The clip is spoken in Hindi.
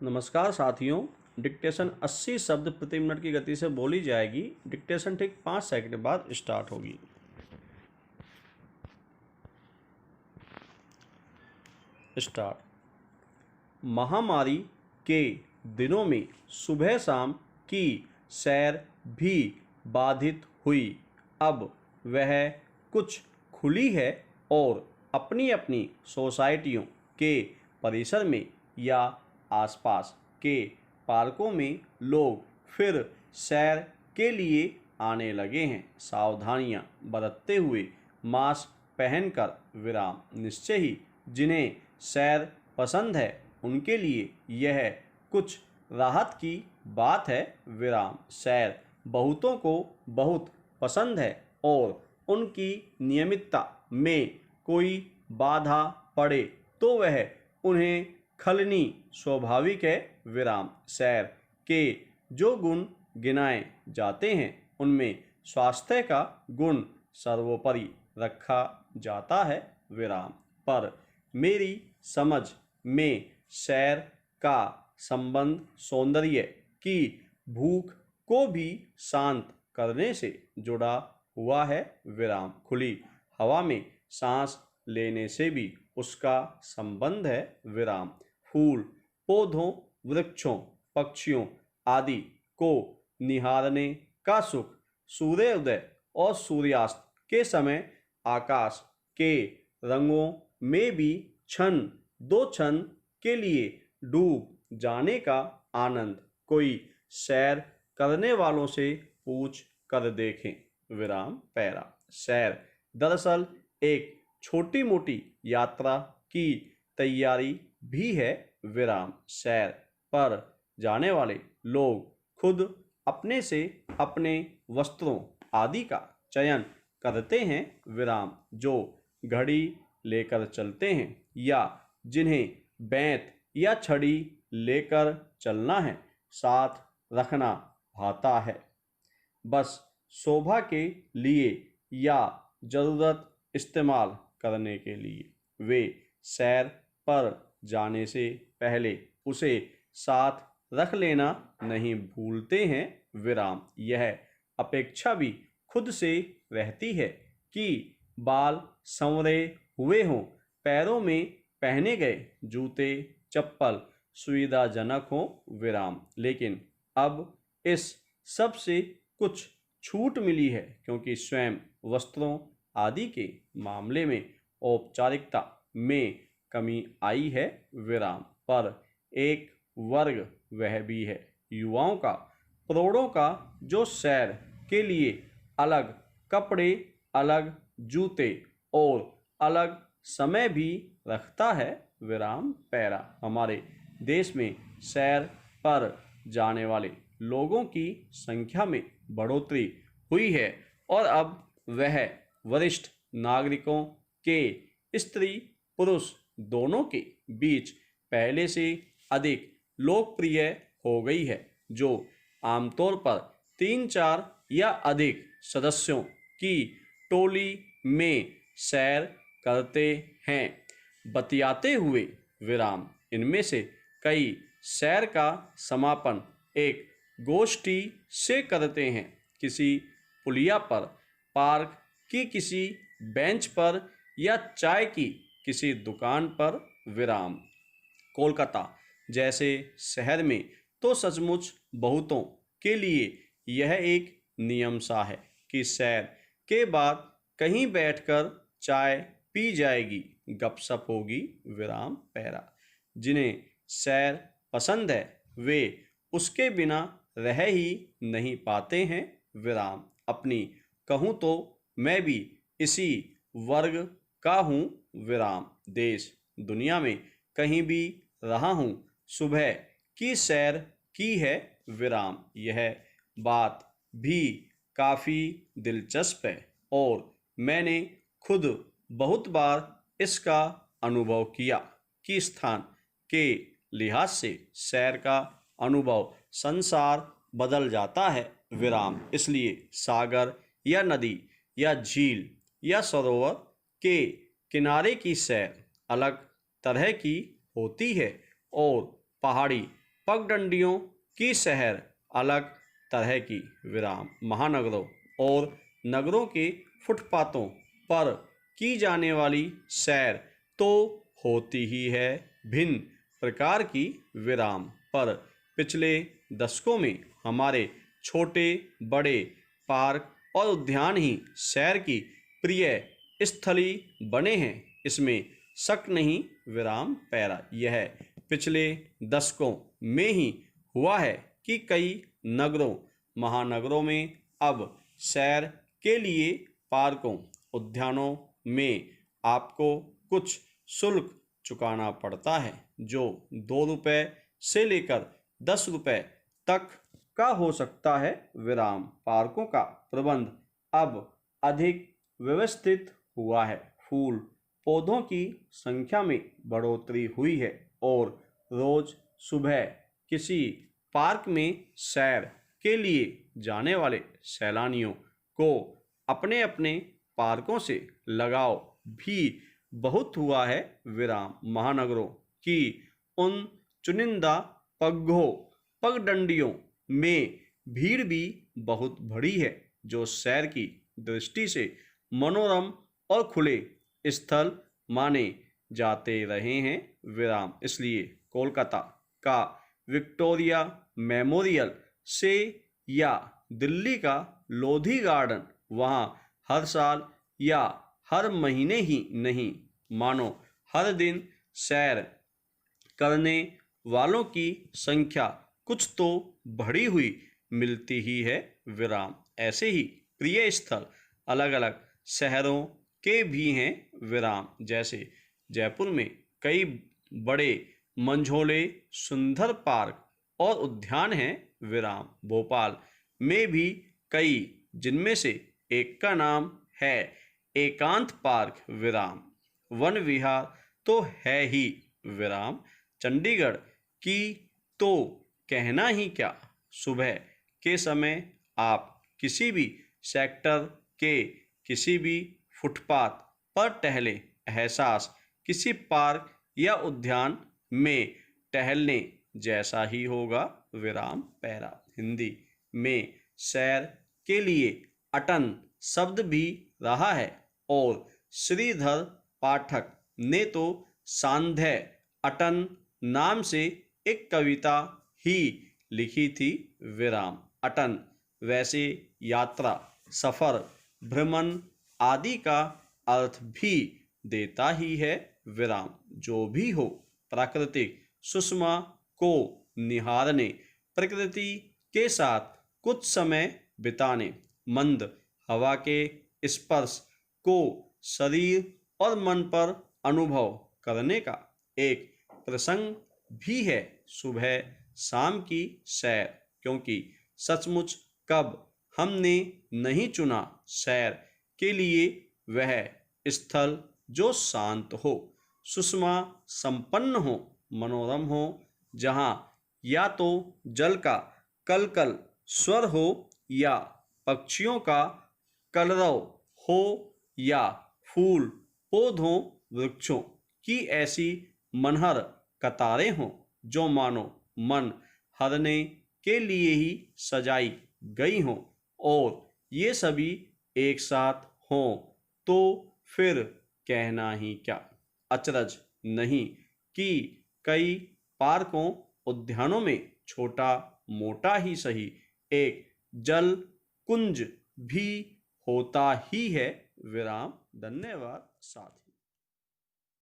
नमस्कार साथियों। डिक्टेशन 80 शब्द प्रति मिनट की गति से बोली जाएगी। डिक्टेशन ठीक 5 सेकंड बाद स्टार्ट होगी। स्टार्ट। महामारी के दिनों में सुबह शाम की सैर भी बाधित हुई। अब वह कुछ खुली है और अपनी अपनी सोसाइटियों के परिसर में या आसपास के पार्कों में लोग फिर सैर के लिए आने लगे हैं। सावधानियां बरतते हुए, मास्क पहनकर, विराम निश्चय ही जिन्हें सैर पसंद है उनके लिए यह कुछ राहत की बात है। विराम सैर बहुतों को बहुत पसंद है और उनकी नियमितता में कोई बाधा पड़े तो वह उन्हें खलनी स्वाभाविक है। विराम सैर के जो गुण गिनाए जाते हैं उनमें स्वास्थ्य का गुण सर्वोपरि रखा जाता है। विराम पर मेरी समझ में सैर का संबंध सौंदर्य की भूख को भी शांत करने से जुड़ा हुआ है। विराम खुली हवा में सांस लेने से भी उसका संबंध है। विराम फूल, पौधों, वृक्षों, पक्षियों आदि को निहारने का सुख, सूर्योदय और सूर्यास्त के समय आकाश के रंगों में भी क्षण दो क्षण के लिए डूब जाने का आनंद कोई सैर करने वालों से पूछ कर देखें। विराम पैरा सैर दरअसल एक छोटी मोटी यात्रा की तैयारी भी है। विराम सैर पर जाने वाले लोग खुद अपने से अपने वस्त्रों आदि का चयन करते हैं। विराम जो घड़ी लेकर चलते हैं या जिन्हें बेंत या छड़ी लेकर चलना है साथ रखना भाता है। बस शोभा के लिए या जरूरत इस्तेमाल करने के लिए वे सैर पर जाने से पहले उसे साथ रख लेना नहीं भूलते हैं। विराम यह अपेक्षा भी खुद से रहती है कि बाल संवरे हुए हों, पैरों में पहने गए जूते चप्पल सुविधाजनक हों। विराम लेकिन अब इस सब से कुछ छूट मिली है क्योंकि स्वयं वस्त्रों आदि के मामले में औपचारिकता में कमी आई है। विराम पर एक वर्ग वह भी है युवाओं का, करोड़ों का जो सैर के लिए अलग कपड़े, अलग जूते और अलग समय भी रखता है। विराम पैरा हमारे देश में सैर पर जाने वाले लोगों की संख्या में बढ़ोतरी हुई है और अब वह वरिष्ठ नागरिकों के स्त्री पुरुष दोनों के बीच पहले से अधिक लोकप्रिय हो गई है, जो आमतौर पर 3-4 या अधिक सदस्यों की टोली में सैर करते हैं। बतियाते हुए विराम इनमें से कई सैर का समापन एक गोष्ठी से करते हैं, किसी पुलिया पर, पार्क की किसी बेंच पर या चाय की किसी दुकान पर। विराम कोलकाता जैसे शहर में तो सचमुच बहुतों के लिए यह एक नियम सा है कि सैर के बाद कहीं बैठकर चाय पी जाएगी, गपशप होगी। विराम पैरा जिन्हें सैर पसंद है वे उसके बिना रह ही नहीं पाते हैं। विराम अपनी कहूँ तो मैं भी इसी वर्ग का हूँ। विराम देश दुनिया में कहीं भी रहा हूँ, सुबह की सैर की है। विराम यह बात भी काफ़ी दिलचस्प है और मैंने खुद बहुत बार इसका अनुभव किया कि स्थान के लिहाज से सैर का अनुभव संसार बदल जाता है। विराम इसलिए सागर या नदी या झील या सरोवर के किनारे की सैर अलग तरह की होती है और पहाड़ी पगडंडियों की शहर अलग तरह की विराम। महानगरों और नगरों के फुटपाथों पर की जाने वाली सैर तो होती ही है भिन्न प्रकार की विराम। पर पिछले दशकों में हमारे छोटे बड़े पार्क और उद्यान ही सैर की प्रिय स्थली बने हैं, इसमें शक नहीं। विराम पैरा यह पिछले दशकों में ही हुआ है कि कई नगरों महानगरों में अब सैर के लिए पार्कों उद्यानों में आपको कुछ शुल्क चुकाना पड़ता है, जो 2 रुपये से लेकर 10 रुपये तक का हो सकता है। विराम पार्कों का प्रबंध अब अधिक व्यवस्थित हुआ है। फूल पौधों की संख्या में बढ़ोतरी हुई है और रोज सुबह किसी पार्क में सैर के लिए जाने वाले सैलानियों को अपने अपने पार्कों से लगाव भी बहुत हुआ है। विराम महानगरों की उन चुनिंदा पगडंडियों में भीड़ भी बहुत बड़ी है, जो सैर की दृष्टि से मनोरम और खुले स्थल माने जाते रहे हैं। विराम इसलिए कोलकाता का विक्टोरिया मेमोरियल से या दिल्ली का लोधी गार्डन वहाँ हर साल या हर महीने ही नहीं, मानो हर दिन सैर करने वालों की संख्या कुछ तो बढ़ी हुई मिलती ही है। विराम ऐसे ही प्रिय स्थल अलग अलग शहरों के भी हैं। विराम जैसे जयपुर में कई बड़े मंझोले सुंदर पार्क और उद्यान हैं। विराम भोपाल में भी कई, जिनमें से एक का नाम है एकांत पार्क विराम। वन विहार तो है ही विराम। चंडीगढ़ की तो कहना ही क्या। सुबह के समय आप किसी भी सेक्टर के किसी भी फुटपाथ पर टहले, एहसास किसी पार्क या उद्यान में टहलने जैसा ही होगा। विराम पैरा हिंदी में सैर के लिए अटन शब्द भी रहा है और श्रीधर पाठक ने तो सांध्य अटन नाम से एक कविता ही लिखी थी। विराम अटन वैसे यात्रा, सफर, भ्रमण आदि का अर्थ भी देता ही है। विराम जो भी हो, प्राकृतिक सुषमा को निहारने, प्रकृति के साथ कुछ समय बिताने, मंद हवा के स्पर्श को शरीर और मन पर अनुभव करने का एक प्रसंग भी है सुबह शाम की सैर। क्योंकि सचमुच कब हमने नहीं चुना सैर के लिए वह स्थल जो शांत हो, सुषमा संपन्न हो, मनोरम हो, जहाँ या तो जल का कलकल स्वर हो या पक्षियों का कलरव हो या फूल पौधों वृक्षों की ऐसी मनहर कतारें हों जो मानो मन हरने के लिए ही सजाई गई हों, और ये सभी एक साथ हों तो फिर कहना ही क्या। अचरज नहीं कि कई पार्कों उद्यानों में छोटा मोटा ही सही एक जल कुंज भी होता ही है। विराम धन्यवाद साथी।